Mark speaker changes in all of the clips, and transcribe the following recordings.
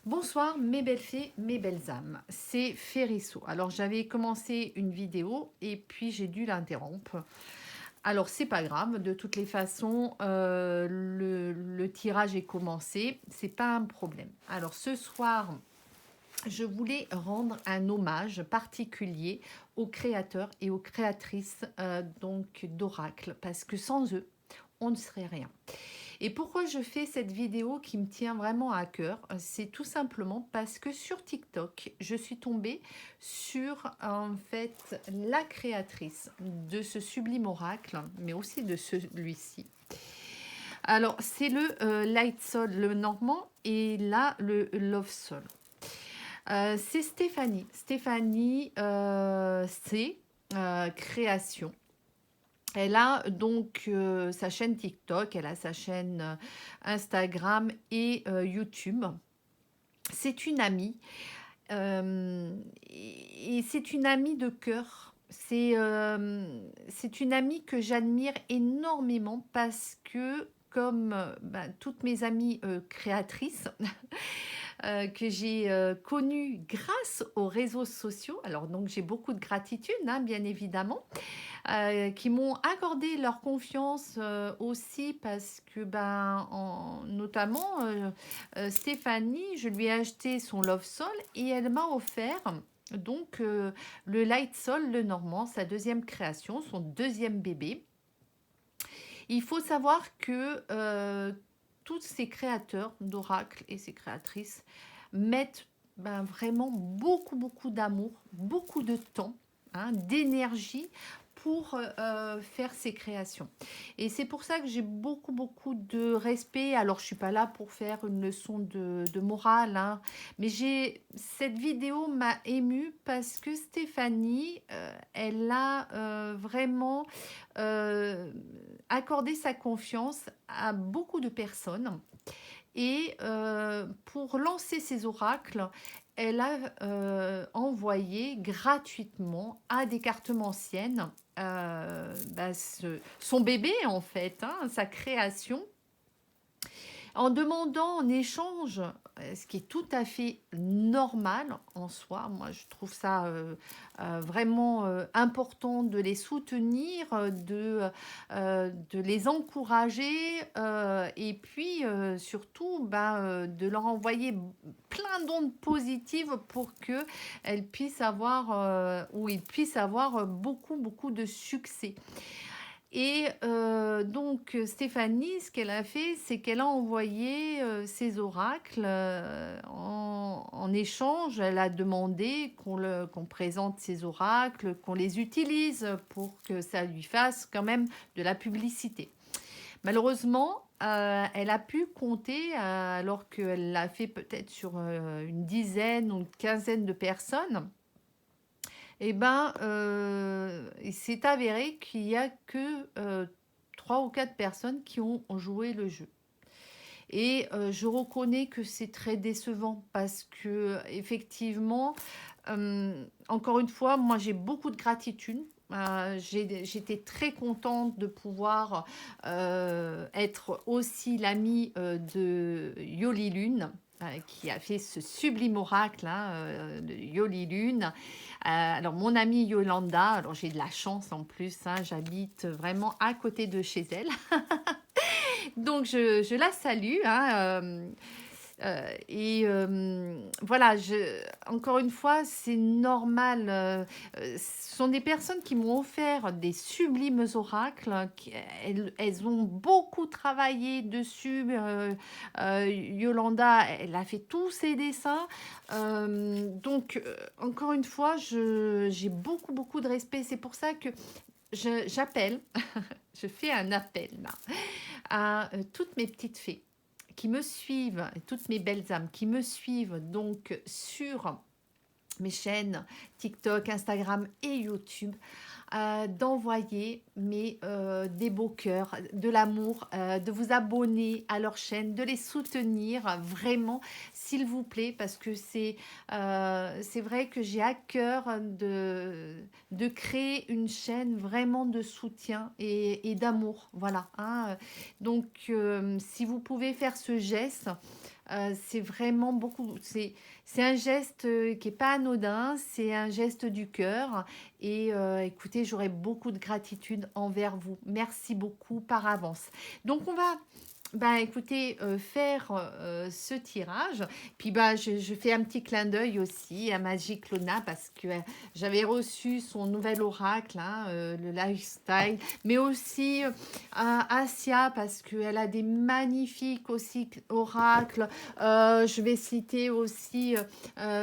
Speaker 1: Bonsoir mes belles fées, mes belles âmes, c'est Férisso. Alors j'avais commencé une vidéo et puis j'ai dû l'interrompre. Alors c'est pas grave, de toutes les façons, le tirage est commencé, c'est pas un problème. Alors ce soir, je voulais rendre un hommage particulier aux créateurs et aux créatrices donc d'Oracle, parce que sans eux, on ne serait rien. Et pourquoi je fais cette vidéo qui me tient vraiment à cœur? C'est tout simplement parce que sur TikTok, je suis tombée sur en fait la créatrice de ce sublime oracle, mais aussi de celui-ci. Alors, c'est le Light Soul, le normand, et là, le Love Soul. C'est Stéphanie. Stéphanie, c'est création. Elle a donc sa chaîne TikTok, elle a sa chaîne Instagram et YouTube. C'est une amie et c'est une amie de cœur. C'est une amie que j'admire énormément parce que, comme toutes mes amies créatrices, que j'ai connues grâce aux réseaux sociaux, alors donc j'ai beaucoup de gratitude, hein, bien évidemment, qui m'ont accordé leur confiance aussi parce que, notamment, Stéphanie, je lui ai acheté son Love Soul et elle m'a offert donc le Light Soul, le Normand, sa deuxième création, son deuxième bébé. Il faut savoir que tous ces créateurs d'Oracle et ces créatrices mettent vraiment beaucoup d'amour, beaucoup de temps, hein, d'énergie pour faire ces créations. Et c'est pour ça que j'ai beaucoup de respect. Alors, je suis pas là pour faire une leçon de morale, hein, mais cette vidéo m'a émue parce que Stéphanie, elle a vraiment euh, accordé sa confiance à beaucoup de personnes. Et pour lancer ses oracles, elle a envoyé gratuitement à des cartomanciennes son bébé, en fait, hein, sa création, en demandant en échange, ce qui est tout à fait normal en soi. Moi, je trouve ça vraiment important de les soutenir, de les encourager et puis surtout de leur envoyer plein d'ondes positives pour qu'elles puissent avoir ou ils puissent avoir beaucoup de succès. Et donc Stéphanie, ce qu'elle a fait, c'est qu'elle a envoyé ses oracles en échange. Elle a demandé qu'on présente ses oracles, qu'on les utilise pour que ça lui fasse quand même de la publicité. Malheureusement, elle a pu compter, alors qu'elle l'a fait peut-être sur une dizaine ou une quinzaine de personnes. Il s'est avéré qu'il n'y a que 3 ou 4 personnes qui ont joué le jeu. Et je reconnais que c'est très décevant parce que, effectivement, encore une fois, moi j'ai beaucoup de gratitude. J'étais très contente de pouvoir être aussi l'amie de Yoli Lune, qui a fait ce sublime oracle, hein, de Yoli Lune. Alors, mon amie Yolanda, alors j'ai de la chance en plus, hein, j'habite vraiment à côté de chez elle. Donc, je la salue, hein, voilà, encore une fois, c'est normal. Ce sont des personnes qui m'ont offert des sublimes oracles. Elles ont beaucoup travaillé dessus. Yolanda, elle a fait tous ses dessins. Encore une fois, j'ai beaucoup de respect. C'est pour ça que j'appelle, je fais un appel là, à toutes mes petites fées qui me suivent, toutes mes belles âmes qui me suivent donc sur mes chaînes TikTok, Instagram et YouTube, d'envoyer des beaux cœurs, de l'amour, de vous abonner à leur chaîne, de les soutenir vraiment, s'il vous plaît, parce que c'est vrai que j'ai à cœur de créer une chaîne vraiment de soutien et d'amour. Voilà, hein. Donc, si vous pouvez faire ce geste, C'est vraiment beaucoup. C'est un geste qui n'est pas anodin, c'est un geste du cœur. Et écoutez, j'aurai beaucoup de gratitude envers vous. Merci beaucoup par avance. Donc, on va bah, écoutez, faire ce tirage. Puis bah, je fais un petit clin d'œil aussi à Magic Lona parce que j'avais reçu son nouvel oracle, hein, le lifestyle, mais aussi à Asia parce qu'elle a des magnifiques aussi oracles. Je vais citer aussi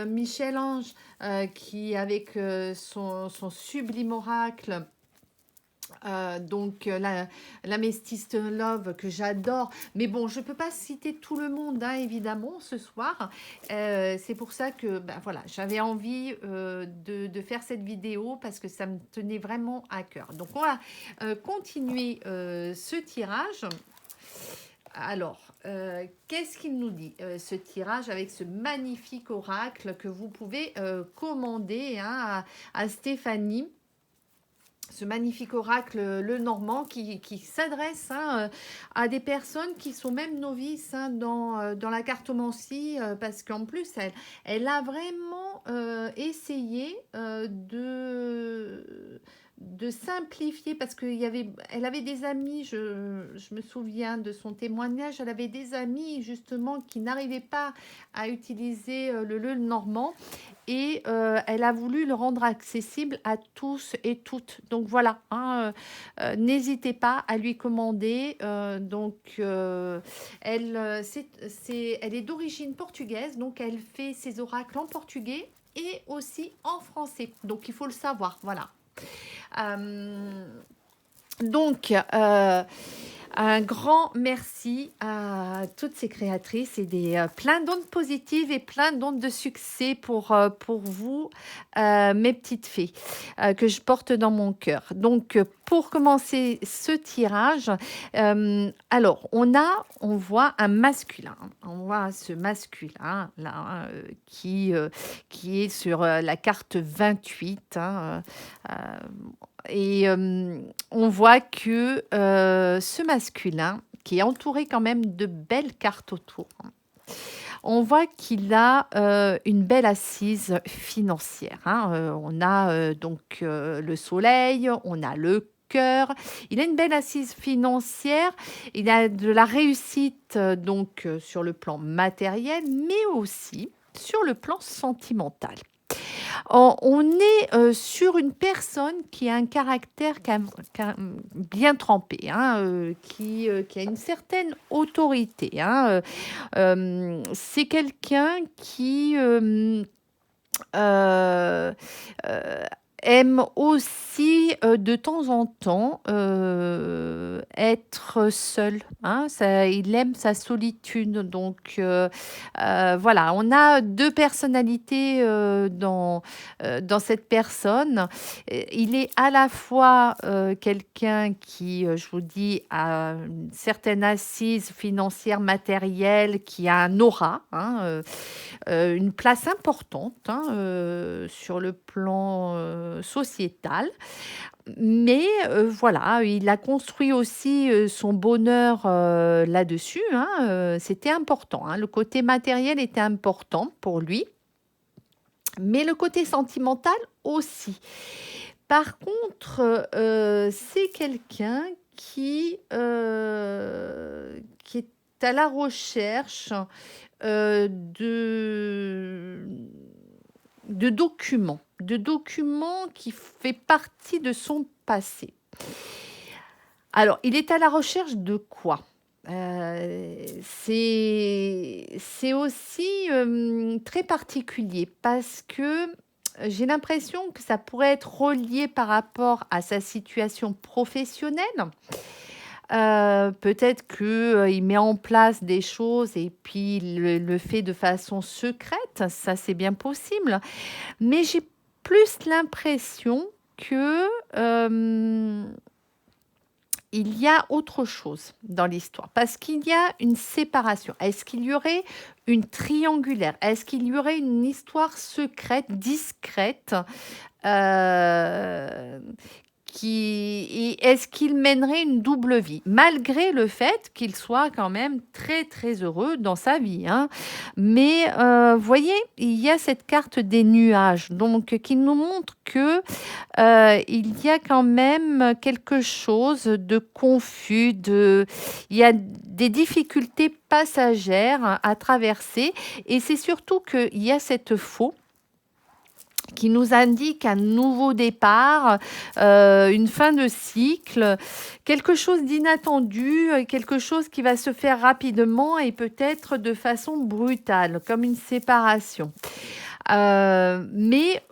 Speaker 1: Michel-Ange qui, avec son sublime oracle, donc la Méstiste Love que j'adore, mais bon, je peux pas citer tout le monde, hein, évidemment, ce soir. C'est pour ça que ben, voilà, j'avais envie de faire cette vidéo parce que ça me tenait vraiment à cœur. Donc on va continuer ce tirage. Alors, qu'est-ce qu'il nous dit, ce tirage avec ce magnifique oracle que vous pouvez commander, hein, à Stéphanie, ce magnifique oracle le Normand qui s'adresse, hein, à des personnes qui sont même novices, hein, dans la cartomancie, parce qu'en plus elle a vraiment essayé de simplifier parce elle avait des amis, je me souviens de son témoignage, elle avait des amis justement qui n'arrivaient pas à utiliser le normand et elle a voulu le rendre accessible à tous et toutes. Donc voilà, hein, n'hésitez pas à lui commander. Elle est d'origine portugaise, donc elle fait ses oracles en portugais et aussi en français. Donc il faut le savoir, voilà. Euh, donc, un grand merci à toutes ces créatrices et plein d'ondes positives et plein d'ondes de succès pour vous, mes petites fées, que je porte dans mon cœur. Donc, pour commencer ce tirage, alors, on voit un masculin. On voit ce masculin là, hein, qui est sur la carte 28. Hein, et on voit que ce masculin, qui est entouré quand même de belles cartes autour, on voit qu'il a une belle assise financière. Hein. On a donc le soleil, on a le cœur. Il a une belle assise financière. Il a de la réussite donc sur le plan matériel, mais aussi sur le plan sentimental. On est sur une personne qui a un caractère bien trempé, hein, qui a une certaine autorité. Hein, c'est quelqu'un qui euh, euh, aime aussi de temps en temps être seul. Hein, il aime sa solitude. Donc voilà, on a deux personnalités dans cette personne. Il est à la fois quelqu'un qui, je vous dis, a une certaine assise financière, matérielle, qui a un aura, hein, une place importante, hein, sur le plan sociétal. Mais voilà, il a construit aussi son bonheur là-dessus. Hein, c'était important. Hein, le côté matériel était important pour lui, mais le côté sentimental aussi. Par contre, c'est quelqu'un qui est à la recherche de documents qui fait partie de son passé. Alors, il est à la recherche de quoi? C'est aussi très particulier parce que j'ai l'impression que ça pourrait être relié par rapport à sa situation professionnelle. Peut-être qu'il met en place des choses et puis le fait de façon secrète, ça c'est bien possible. Mais j'ai plus l'impression que il y a autre chose dans l'histoire, parce qu'il y a une séparation. Est-ce qu'il y aurait une triangulaire? Est-ce qu'il y aurait une histoire secrète, discrète, et est-ce qu'il mènerait une double vie? Malgré le fait qu'il soit quand même très, très heureux dans sa vie, hein. Mais, voyez, il y a cette carte des nuages, donc qui nous montre que, il y a quand même quelque chose de confus, il y a des difficultés passagères à traverser et c'est surtout qu'il y a cette faux qui nous indique un nouveau départ, une fin de cycle, quelque chose d'inattendu, quelque chose qui va se faire rapidement et peut-être de façon brutale, comme une séparation. Mais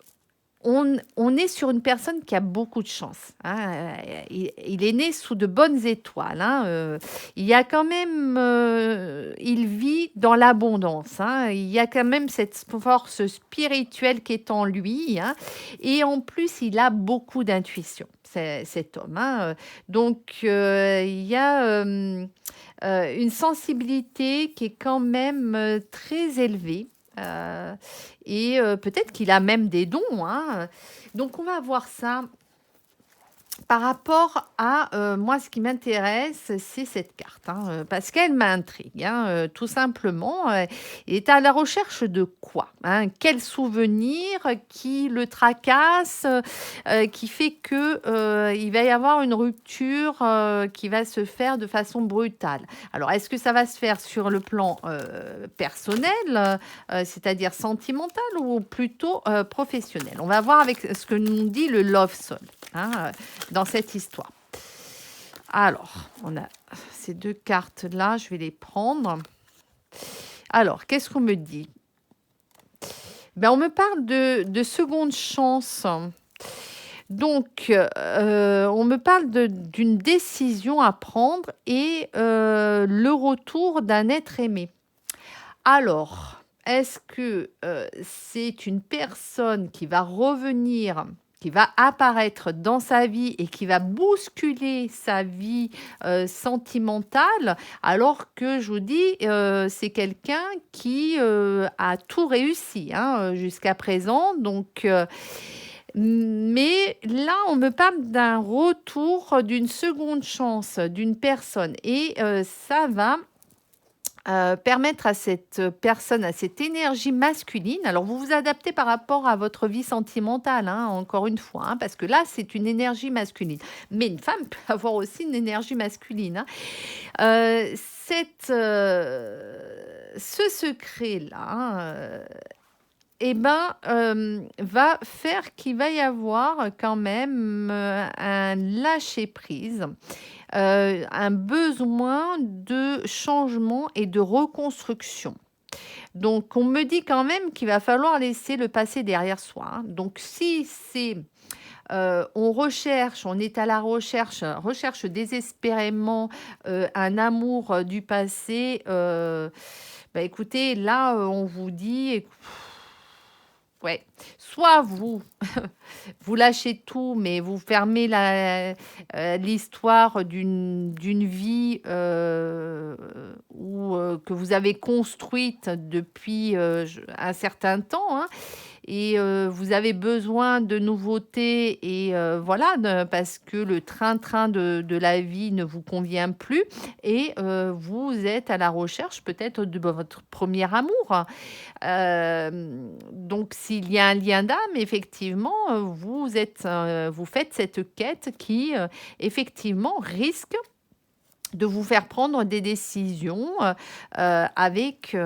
Speaker 1: on est sur une personne qui a beaucoup de chance, hein, il est né sous de bonnes étoiles, hein, il y a quand même, il vit dans l'abondance, hein, il y a quand même cette force spirituelle qui est en lui, hein, et en plus, il a beaucoup d'intuition, cet homme, hein, donc il y a, une sensibilité qui est quand même, très élevée. Heu et peut-être qu'il a même des dons, hein. Donc on va voir ça par rapport à, moi, ce qui m'intéresse, c'est cette carte, hein, parce qu'elle m'intrigue, hein, tout simplement, il est à la recherche de quoi, hein? Quel souvenir qui le tracasse, qui fait que, il va y avoir une rupture, qui va se faire de façon brutale? Alors, est-ce que ça va se faire sur le plan, personnel, c'est-à-dire sentimental ou plutôt, professionnel? On va voir avec ce que nous dit le Love Soul, hein, dans cette histoire. Alors, on a ces deux cartes-là, je vais les prendre. Alors, qu'est-ce qu'on me dit? Ben, on me parle de seconde chance. Donc, on me parle d'une décision à prendre et le retour d'un être aimé. Alors, est-ce que c'est une personne qui va revenir, qui va apparaître dans sa vie et qui va bousculer sa vie sentimentale, alors que je vous dis, c'est quelqu'un qui a tout réussi, hein, jusqu'à présent. Donc, mais là, on me parle d'un retour, d'une seconde chance d'une personne et ça va permettre à cette personne, à cette énergie masculine, alors vous vous adaptez par rapport à votre vie sentimentale, hein, encore une fois, hein, parce que là, c'est une énergie masculine. Mais une femme peut avoir aussi une énergie masculine, hein. Ce secret-là, eh ben, va faire qu'il va y avoir quand même un lâcher-prise, un besoin de changement et de reconstruction. Donc, on me dit quand même qu'il va falloir laisser le passé derrière soi, hein. Donc, si c'est, on est à la recherche désespérément un amour du passé, bah écoutez, là, on vous dit, ouais, soit vous lâchez tout, mais vous fermez l'histoire d'une vie, que vous avez construite depuis, un certain temps, hein, et vous avez besoin de nouveautés et voilà, parce que le train-train de la vie ne vous convient plus et vous êtes à la recherche peut-être de votre premier amour. Donc s'il y a un lien d'âme, effectivement, vous faites cette quête qui, effectivement, risque de vous faire prendre des décisions, avec,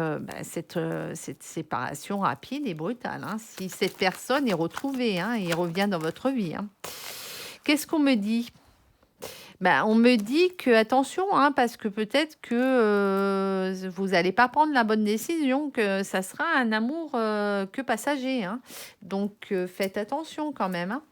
Speaker 1: cette séparation rapide et brutale, hein. Si cette personne est retrouvée, hein, et revient dans votre vie, hein. Qu'est-ce qu'on me dit? Ben, on me dit que attention, hein, parce que peut-être que, vous allez pas prendre la bonne décision, que ça sera un amour, que passager, hein. Donc, faites attention quand même, hein.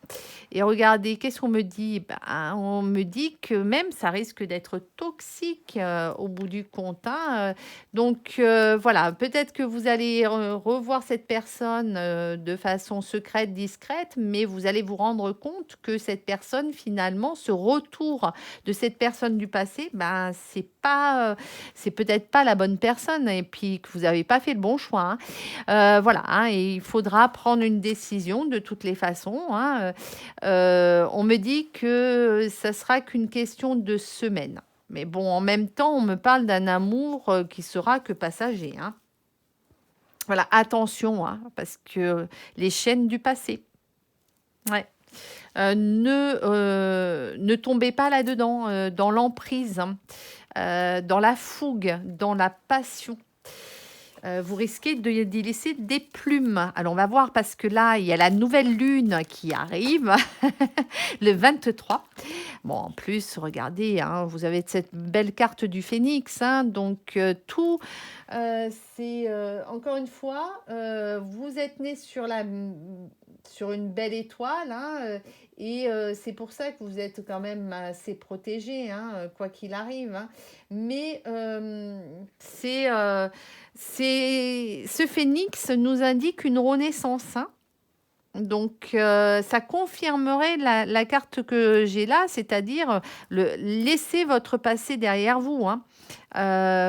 Speaker 1: Et regardez, qu'est-ce qu'on me dit? Ben, on me dit que même ça risque d'être toxique, au bout du compte, hein, donc, voilà, peut-être que vous allez revoir cette personne, de façon secrète, discrète, mais vous allez vous rendre compte que cette personne, finalement, ce retour de cette personne du passé, ben, c'est peut-être pas la bonne personne et puis que vous n'avez pas fait le bon choix, hein. Voilà, hein, et il faudra prendre une décision de toutes les façons, hein. On me dit que ça sera qu'une question de semaines. Mais bon, en même temps, on me parle d'un amour qui sera que passager, hein. Voilà, attention, hein, parce que les chaînes du passé. Ouais. Ne tombez pas là-dedans, dans l'emprise, hein, dans la fougue, dans la passion. Vous risquez d'y laisser des plumes. Alors, on va voir parce que là, il y a la nouvelle lune qui arrive le 23. Bon, en plus, regardez, hein, vous avez cette belle carte du phénix, hein, donc tout, c'est encore une fois, vous êtes né sur une belle étoile, hein, et c'est pour ça que vous êtes quand même assez protégé, hein, quoi qu'il arrive, hein. Mais ce phénix nous indique une renaissance, hein. Donc, ça confirmerait la carte que j'ai là, c'est-à-dire laisser votre passé derrière vous, hein.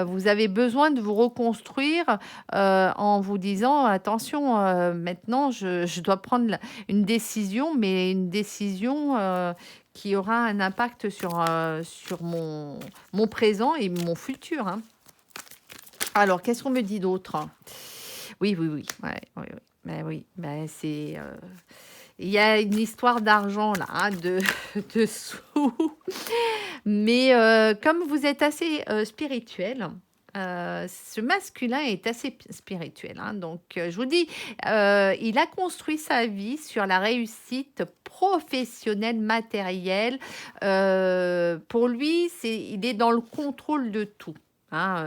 Speaker 1: Vous avez besoin de vous reconstruire en vous disant, attention, maintenant, je dois prendre une décision, mais une décision qui aura un impact sur mon présent et mon futur, hein. Alors, qu'est-ce qu'on me dit d'autre? Oui, oui, oui. Ouais, ouais, ouais. Ben oui, ben c'est. Il y a une histoire d'argent là, hein, de sous. Mais comme vous êtes assez spirituel, ce masculin est assez spirituel, hein. Donc, je vous dis, il a construit sa vie sur la réussite professionnelle, matérielle. Pour lui, il est dans le contrôle de tout, hein.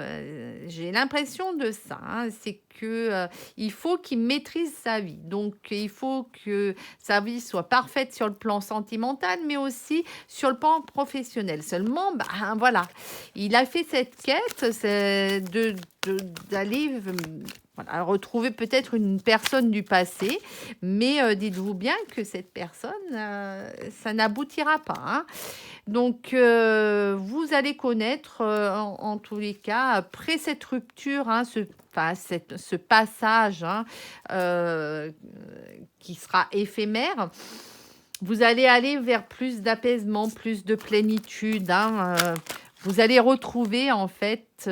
Speaker 1: J'ai l'impression de ça, hein. C'est que il faut qu'il maîtrise sa vie. Donc, il faut que sa vie soit parfaite sur le plan sentimental, mais aussi sur le plan professionnel. Seulement, bah, voilà, il a fait cette quête d'aller voilà, retrouver peut-être une personne du passé, mais dites-vous bien que cette personne, ça n'aboutira pas, hein. Donc, vous allez connaître, en tous les cas, après cette rupture, hein, ce passage, hein, qui sera éphémère, vous allez aller vers plus d'apaisement, plus de plénitude, hein. Vous allez retrouver, en fait,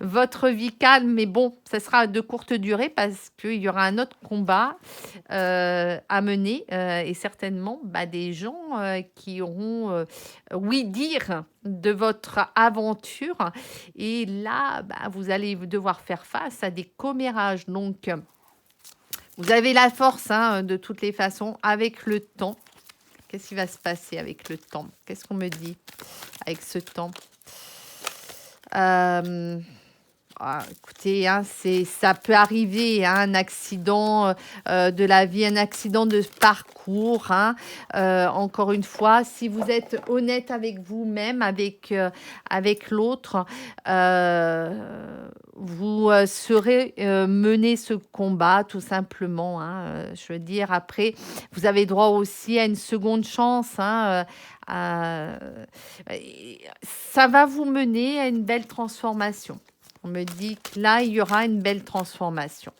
Speaker 1: votre vie calme, mais bon, ça sera de courte durée parce qu'il y aura un autre combat à mener et certainement bah, des gens qui auront oui dire de votre aventure. Et là, bah, vous allez devoir faire face à des commérages. Donc, vous avez la force, hein, de toutes les façons, avec le temps. Qu'est-ce qui va se passer avec le temps? Qu'est-ce qu'on me dit avec ce temps? Écoutez, hein, ça peut arriver, hein, un accident de la vie, un accident de parcours, hein. Encore une fois, si vous êtes honnête avec vous-même, avec l'autre, vous saurez mener ce combat tout simplement, hein. Je veux dire, après, vous avez droit aussi à une seconde chance, hein, ça va vous mener à une belle transformation. On me dit que là, il y aura une belle transformation.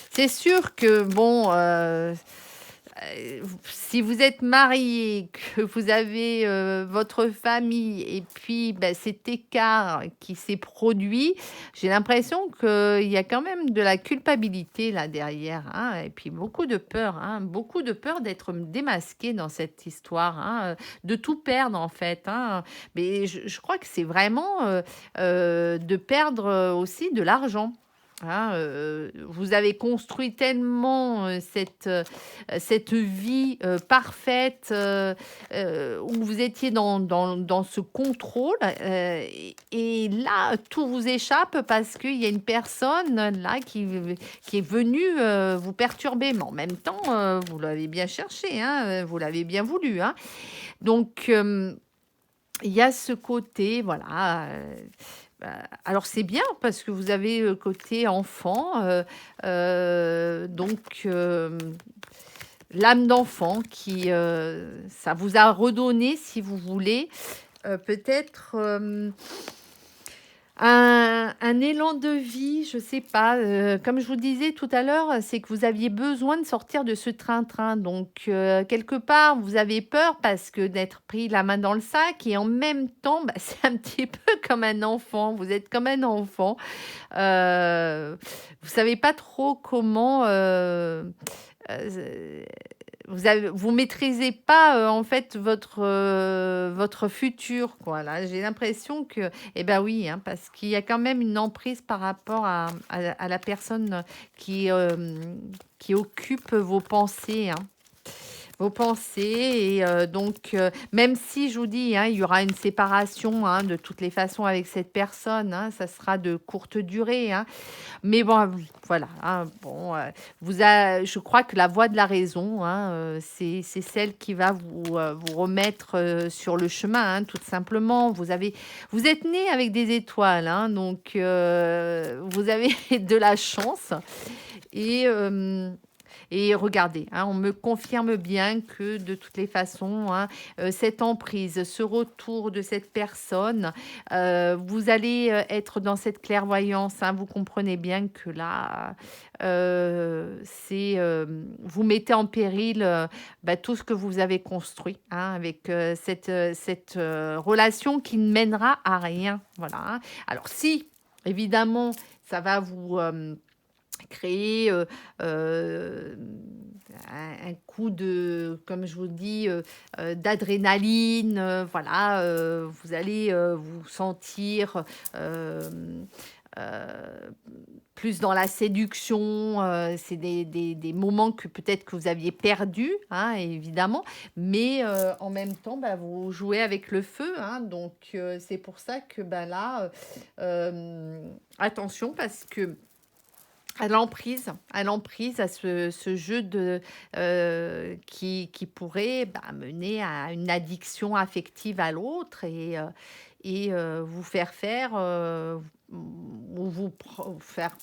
Speaker 1: C'est sûr que, bon, si vous êtes marié, que vous avez votre famille et puis ben, cet écart qui s'est produit, j'ai l'impression qu'il y a quand même de la culpabilité là derrière, hein, et puis beaucoup de peur d'être démasqué dans cette histoire, hein, de tout perdre en fait, hein. Mais je crois que c'est vraiment de perdre aussi de l'argent. Hein, vous avez construit tellement cette vie parfaite où vous étiez dans ce contrôle et là, tout vous échappe parce qu'il y a une personne là qui est venue vous perturber. Mais en même temps, vous l'avez bien cherché, hein, vous l'avez bien voulu, hein. Donc, il y a ce côté, voilà. Alors c'est bien parce que vous avez le côté enfant, donc l'âme d'enfant qui, ça vous a redonné, si vous voulez, peut-être un élan de vie, je sais pas. Comme je vous disais tout à l'heure, c'est que vous aviez besoin de sortir de ce train-train. Donc, quelque part, vous avez peur parce que d'être pris la main dans le sac et en même temps, bah, c'est un petit peu comme un enfant. Vous êtes comme un enfant. Euh, vous savez pas trop comment. Euh, vous maîtrisez pas en fait votre futur, quoi. Là, j'ai l'impression que, eh ben oui, hein, parce qu'il y a quand même une emprise par rapport à la personne qui occupe vos pensées, hein. Vos pensées et donc même si je vous dis, hein, il y aura une séparation, hein, de toutes les façons avec cette personne, hein, ça sera de courte durée, hein, mais bon, voilà, hein, bon, je crois que la voie de la raison, hein, c'est celle qui va vous remettre sur le chemin, hein, tout simplement. Vous êtes né avec des étoiles, hein, donc vous avez de la chance. Et, regardez, hein, on me confirme bien que de toutes les façons, hein, cette emprise, ce retour de cette personne, vous allez être dans cette clairvoyance, hein, vous comprenez bien que là, vous mettez en péril bah, tout ce que vous avez construit, hein, avec cette relation qui ne mènera à rien. Voilà, hein. Alors si, évidemment, ça va vous créer un coup de, comme je vous dis, d'adrénaline. Voilà, vous allez vous sentir euh, euh, plus dans la séduction. C'est des moments que peut-être que vous aviez perdus, hein, évidemment, mais en même temps, bah, vous jouez avec le feu, hein, donc c'est pour ça que bah, là, attention parce que à l'emprise, à ce jeu qui pourrait bah, mener à une addiction affective à l'autre et vous faire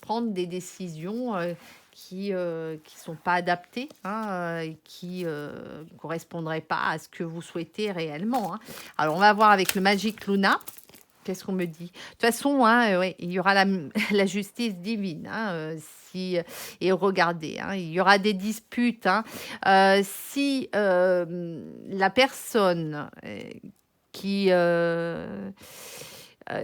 Speaker 1: prendre des décisions qui sont pas adaptées, hein, et qui ne correspondraient pas à ce que vous souhaitez réellement, hein. Alors, on va voir avec le Magic Luna. Qu'est-ce qu'on me dit? De toute façon, hein, ouais, il y aura la justice divine, hein, et regardez, hein, il y aura des disputes, hein. Si la personne qui...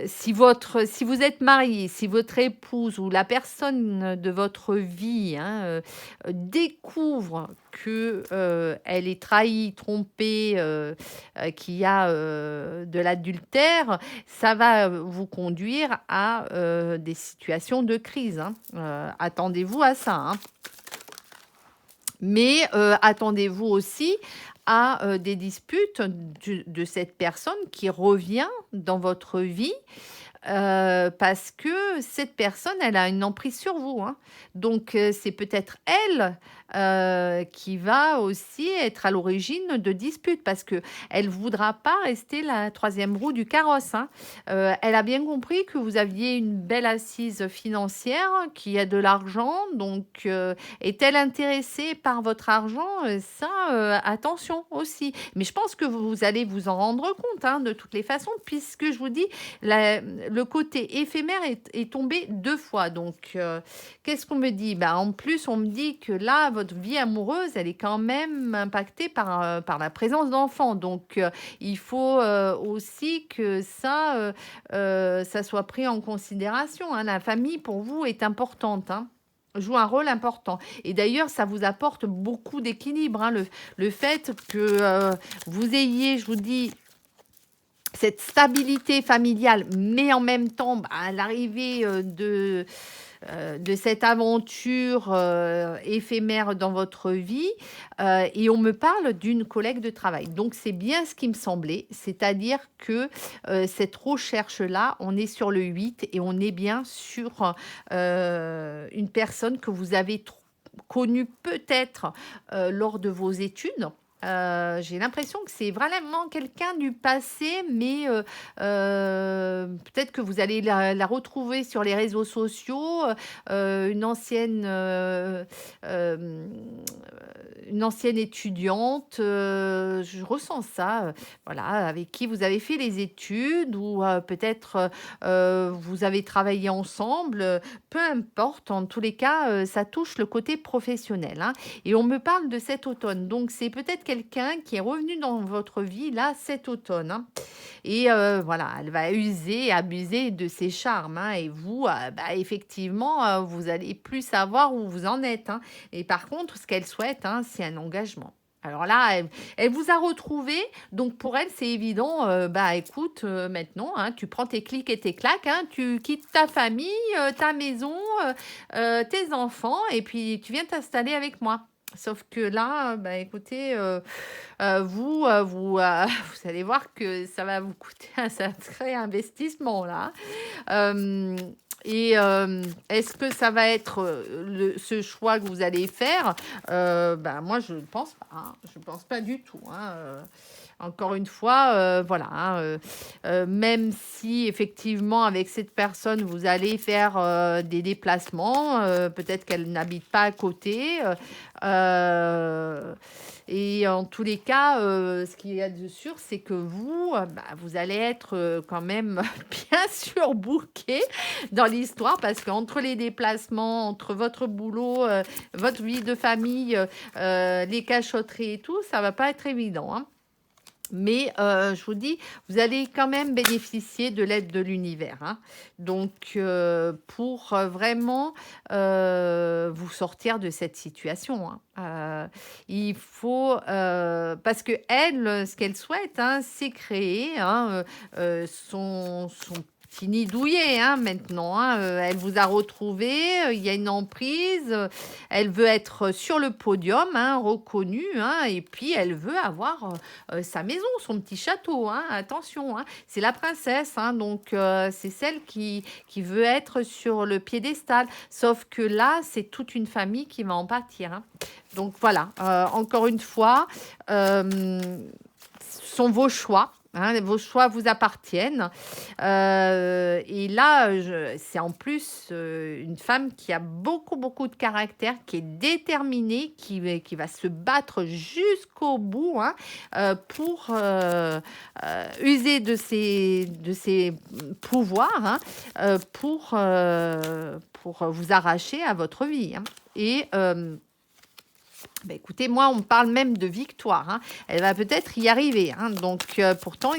Speaker 1: si vous êtes marié, si votre épouse ou la personne de votre vie, hein, découvre que elle est trahie, trompée, qu'il y a de l'adultère, ça va vous conduire à des situations de crise, hein. Attendez-vous à ça, hein. Mais attendez-vous aussi à des disputes de cette personne qui revient dans votre vie parce que cette personne, elle a une emprise sur vous, hein. Donc, c'est peut-être elle qui va aussi être à l'origine de disputes parce que elle voudra pas rester la troisième roue du carrosse, hein. Elle a bien compris que vous aviez une belle assise financière, qui a de l'argent. Donc, est-elle intéressée par votre argent? Ça, attention aussi. Mais je pense que vous allez vous en rendre compte, hein, de toutes les façons, puisque je vous dis, le côté éphémère est tombé 2 fois. Donc, qu'est-ce qu'on me dit? Bah, en plus, on me dit que là, votre vie amoureuse, elle est quand même impactée par la présence d'enfants. Donc, il faut aussi que ça soit pris en considération, hein. La famille, pour vous, est importante, hein, joue un rôle important. Et d'ailleurs, ça vous apporte beaucoup d'équilibre, hein, le fait que vous ayez, je vous dis, cette stabilité familiale, mais en même temps, bah, à l'arrivée de cette aventure éphémère dans votre vie, et on me parle d'une collègue de travail. Donc, c'est bien ce qui me semblait, c'est-à-dire que cette recherche-là, on est sur le 8 et on est bien sur une personne que vous avez connue peut-être lors de vos études. J'ai l'impression que c'est vraiment quelqu'un du passé, mais peut-être que vous allez la retrouver sur les réseaux sociaux, une hem, une ancienne étudiante, je ressens ça, voilà, avec qui vous avez fait les études ou peut-être, vous avez travaillé ensemble, peu importe, en tous les cas, ça touche le côté professionnel, hein. Et on me parle de cet automne. Donc, c'est peut-être quelqu'un qui est revenu dans votre vie, là, cet automne, hein. Et voilà, elle va user et abuser de ses charmes, hein. Et vous, bah, effectivement, vous allez plus savoir où vous en êtes, hein. Et par contre, ce qu'elle souhaite, hein, c'est un engagement. Alors là, elle vous a retrouvé, donc pour elle, c'est évident, bah écoute, maintenant, hein, tu prends tes clics et tes claques, hein, tu quittes ta famille, ta maison, tes enfants, et puis tu viens t'installer avec moi. Sauf que là, bah, écoutez, vous allez voir que ça va vous coûter un sacré investissement là. Hem et est-ce que ça va être, ce choix que vous allez faire? Bah, moi je ne pense pas, hein. Je ne pense pas du tout, hein, encore une fois, voilà, hein, même si effectivement avec cette personne vous allez faire, des déplacements, peut-être qu'elle n'habite pas à côté, et en tous les cas, ce qu'il y a de sûr, c'est que vous, bah, vous allez être, quand même bien surbookés dans l'histoire parce qu'entre les déplacements, entre votre boulot, votre vie de famille, les cachotteries et tout, ça va pas être évident, hein. Mais je vous dis, vous allez quand même bénéficier de l'aide de l'univers, hein. Donc pour, vraiment, vous sortir de cette situation, hein. Il faut, parce qu'elle, ce qu'elle souhaite, hein, c'est créer, hein, son petit nid douillet, hein, maintenant, hein. Elle vous a retrouvé, il y a une emprise, elle veut être sur le podium, hein, reconnue, hein, et puis elle veut avoir, sa maison, son petit château, hein, attention, hein. C'est la princesse, hein, donc c'est celle qui veut être sur le piédestal. Sauf que là, c'est toute une famille qui va en pâtir, hein. Donc voilà, encore une fois, ce sont vos choix. Hein, vos choix vous appartiennent. Et là, c'est en plus une femme qui a beaucoup, beaucoup de caractère, qui est déterminée, qui va se battre jusqu'au bout, hein, pour user de ses pouvoirs, hein, pour vous arracher à votre vie, hein. Et bah, écoutez, moi, on me parle même de victoire, hein. Elle va peut-être y arriver, hein. Donc, pourtant,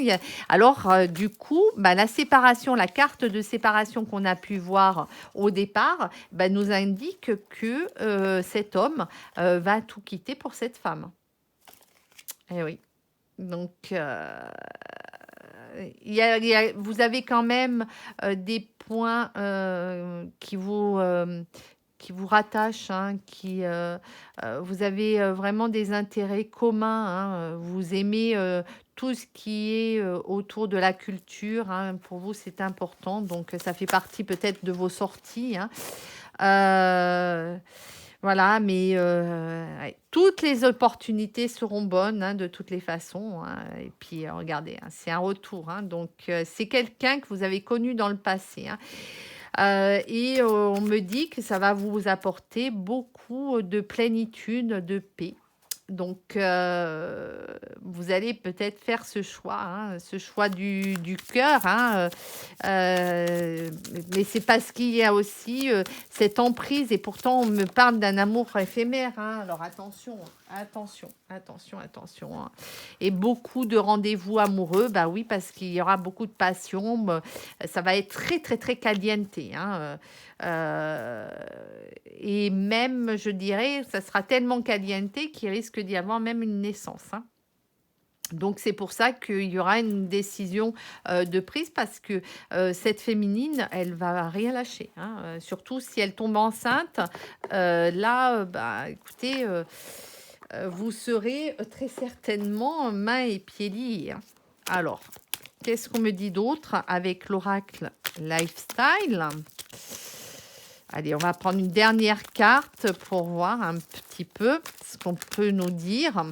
Speaker 1: alors, du coup, bah, la séparation, la carte de séparation qu'on a pu voir au départ, bah, nous indique que cet homme va tout quitter pour cette femme. Eh oui. Donc, vous avez quand même des points qui vous rattachent, hein, vous avez vraiment des intérêts communs, hein, vous aimez tout ce qui est autour de la culture, hein, pour vous c'est important, donc ça fait partie peut-être de vos sorties, hein. Euh, voilà, mais ouais, toutes les opportunités seront bonnes, hein, de toutes les façons, hein. Et puis, regardez, hein, c'est un retour, hein, donc c'est quelqu'un que vous avez connu dans le passé, hein. Et on me dit que ça va vous apporter beaucoup de plénitude, de paix. Donc, vous allez peut-être faire ce choix du cœur, hein, mais c'est parce qu'il y a aussi cette emprise, et pourtant on me parle d'un amour éphémère, hein, alors attention, attention, attention, attention, hein. Et beaucoup de rendez-vous amoureux, bah oui, parce qu'il y aura beaucoup de passion, ça va être très, très, très caliente, hein, euh, et même, je dirais, ça sera tellement caliente qu'il risque d'y avoir même une naissance, hein. Donc c'est pour ça qu'il y aura une décision de prise, parce que cette féminine, elle va rien lâcher, hein, surtout si elle tombe enceinte. Là, bah, écoutez, vous serez très certainement mains et pieds liés, hein. Alors, qu'est-ce qu'on me dit d'autre avec l'oracle Lifestyle? Allez, on va prendre une dernière carte pour voir un petit peu ce qu'on peut nous dire.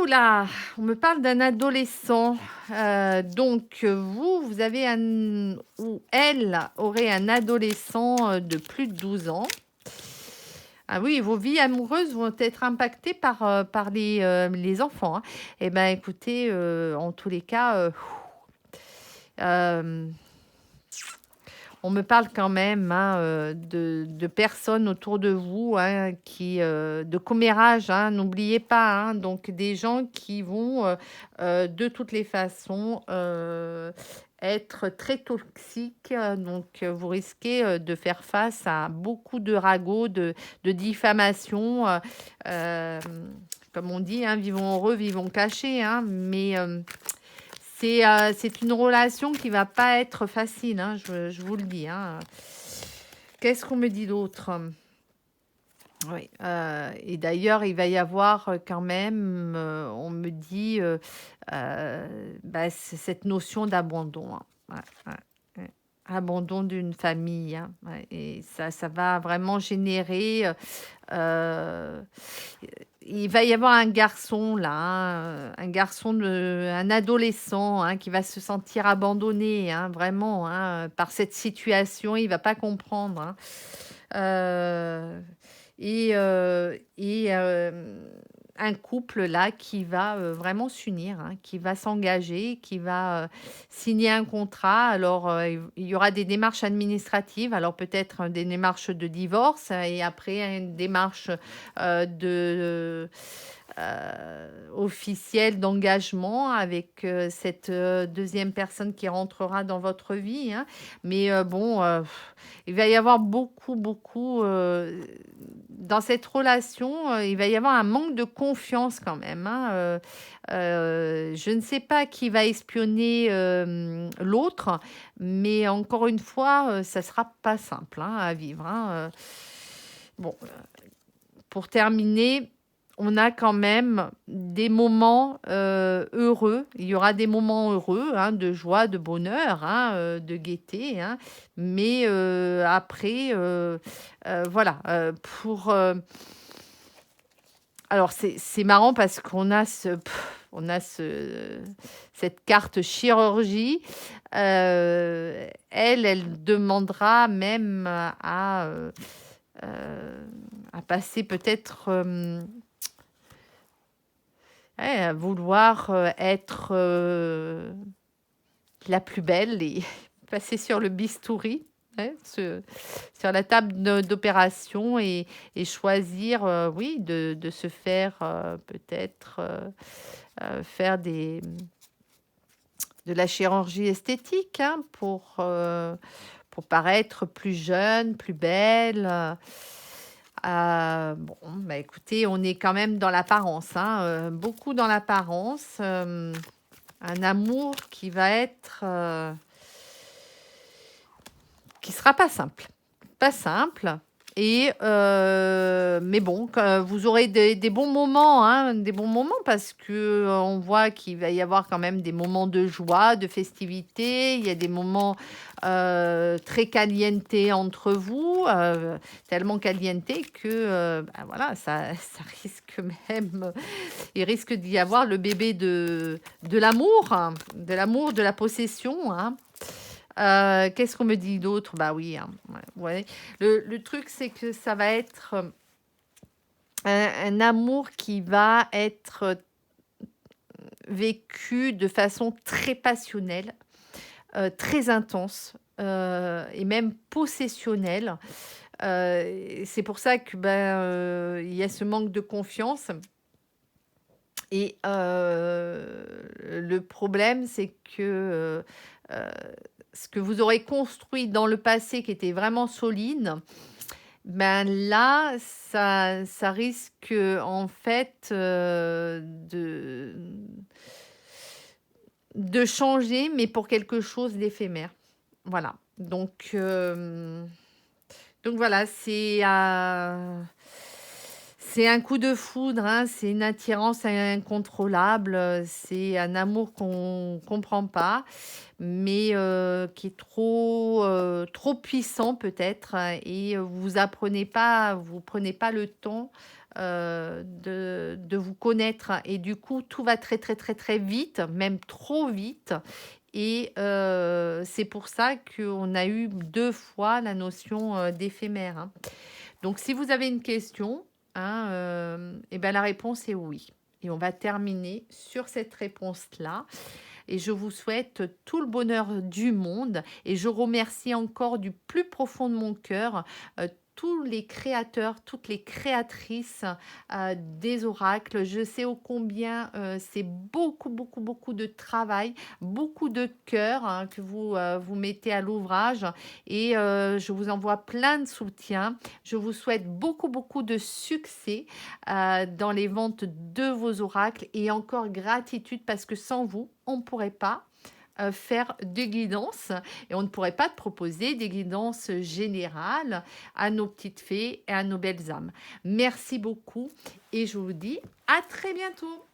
Speaker 1: Ouh là, on me parle d'un adolescent. Donc, vous avez un ou elle aurait un adolescent de plus de 12 ans. Ah oui, vos vies amoureuses vont être impactées par les enfants, hein. Eh bien, écoutez, en tous les cas, euh, on me parle quand même, hein, de personnes autour de vous, hein, de commérage, hein, n'oubliez pas, hein, donc des gens qui vont de toutes les façons être très toxiques. Donc, vous risquez de faire face à beaucoup de ragots, de diffamation. Euh, Comme on dit, hein, vivons heureux, vivons cachés. Hein, mais c'est une relation qui va pas être facile, hein, je vous le dis. Hein. Qu'est-ce qu'on me dit d'autre? Oui. Et d'ailleurs, il va y avoir quand même, on me dit, c'est cette notion d'abandon. Hein. Ouais, ouais, ouais. Abandon d'une famille. Hein, ouais. Et ça va vraiment générer. Euh, il va y avoir un garçon là, hein, un adolescent, hein, qui va se sentir abandonné, hein, vraiment, hein, par cette situation. Il va pas comprendre. Hein. Euh, et un couple là qui va vraiment s'unir, hein, qui va s'engager, qui va signer un contrat. Alors, il y aura des démarches administratives, alors peut-être des démarches de divorce et après une démarche officielle d'engagement avec cette deuxième personne qui rentrera dans votre vie. Hein. Mais bon, il va y avoir beaucoup dans cette relation, il va y avoir un manque de confiance quand même. Hein. Je ne sais pas qui va espionner l'autre, mais encore une fois, ça sera pas simple, hein, à vivre. Hein. Bon, pour terminer, on a quand même des moments heureux. Il y aura des moments heureux, hein, de joie, de bonheur, hein, de gaieté. Hein. Mais après, voilà. Alors, c'est marrant parce qu'on a cette carte chirurgie. Elle demandera même à passer peut-être à vouloir être la plus belle et passer sur le bistouri, hein, sur la table d'opération et choisir, oui, de se faire peut-être faire de la chirurgie esthétique, hein, pour paraître plus jeune, plus belle. Bon, bah écoutez, on est quand même dans l'apparence, hein, beaucoup dans l'apparence. Un amour qui va être, qui sera pas simple, pas simple. Mais bon, vous aurez des bons moments, hein, des bons moments parce que on voit qu'il va y avoir quand même des moments de joie, de festivité. Il y a des moments très caliente entre vous, tellement caliente que voilà, ça risque même, il risque d'y avoir le bébé de l'amour, hein, de la possession. Hein. Qu'est-ce qu'on me dit d'autre? Bah oui, hein, ouais. Le truc, c'est que ça va être un amour qui va être vécu de façon très passionnelle, très intense et même possessionnelle. C'est pour ça que il y a ce manque de confiance. Et le problème, c'est que ce que vous aurez construit dans le passé qui était vraiment solide, ben là, ça risque en fait de changer, mais pour quelque chose d'éphémère. Voilà. Donc voilà, c'est un coup de foudre, hein, c'est une attirance incontrôlable, c'est un amour qu'on ne comprend pas, mais qui est trop puissant peut-être, et vous prenez pas le temps de vous connaître et du coup, tout va très, très, très, très vite, même trop vite et c'est pour ça qu'on a eu 2 fois la notion, d'éphémère, hein. Donc si vous avez une question, hein, et ben, la réponse est oui et on va terminer sur cette réponse-là et je vous souhaite tout le bonheur du monde et je remercie encore du plus profond de mon cœur tous les créateurs, toutes les créatrices des oracles. Je sais ô combien c'est beaucoup, beaucoup, beaucoup de travail, beaucoup de cœur hein, que vous mettez à l'ouvrage et je vous envoie plein de soutien. Je vous souhaite beaucoup, beaucoup de succès dans les ventes de vos oracles et encore gratitude parce que sans vous, on ne pourrait pas faire de guidance et on ne pourrait pas te proposer des guidances générales à nos petites fées et à nos belles âmes. Merci beaucoup et je vous dis à très bientôt.